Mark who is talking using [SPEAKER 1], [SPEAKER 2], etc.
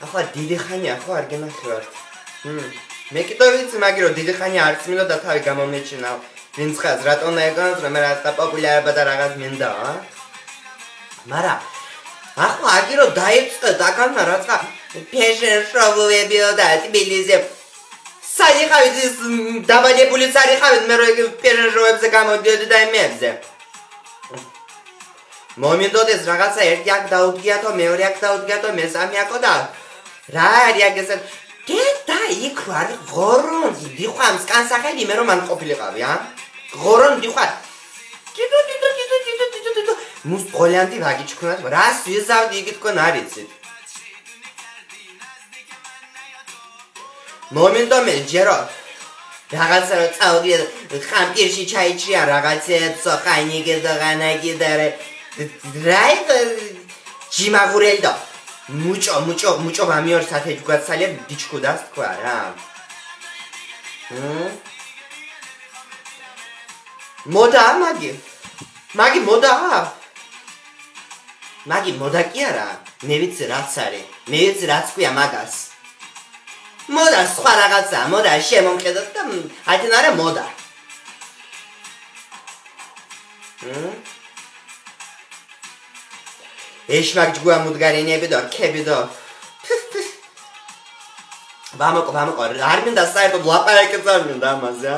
[SPEAKER 1] ახლა დიდი ხანია ხო არ გენახევართ. მე კიდევ ვიცი მაგი რომ დიდი ხანია არც მინდა და თავი გამომეჩინავ. ვინც ხაზ რატომ ეგონს რომ მე რაღაცა პოპულარობა და რაღაც მინდა, მარა ახლა აგირო დაიწყე დაგანა რაღაცა ფეშენ შოუებიო და თბილისზე საერთოდ ის დაბადებული საერთოდ მე რო ეგ ფეშენ შოუებზე გამოდიოდი და იმებზე მომენტოდეს რაღაცა ერთი აქ დაუდგიათო მეორე აქ დაუდგიათო მესამე აქო და რა არის ეგ ესე და იქ ვარ ღორონ დიხვამ სკანსახელი მე რომ მან ყოფილიყავი ღორონ დიხვარ მუს ყოლიანდი ვაგიჩქონათ რას ვიზავდი იგი თქვენ არიცით მომენტომე ჯერო რაღაცა რო წავდი ხამპირში ჩაიჭრია რაღაცა სოხანიგი და განაგი და რაი ჯიმაღურელდა მუჭო გამიორ საათი გვაცალია დიჩქუდას თქვა რა მოდა მაგი მოდა კი არა მე ვიცი რაც არის მე ვიცი რაც ქვია მაგას მოდა სხვა რაღაცა მოდა შემომხედოთ და აიტენ არა მოდა ეშმაკ ჯგუა მუდგარინები და რქები და ვამოკო არ მინდა საერთოდ ლაპარაკიც არ მინდა ამაზე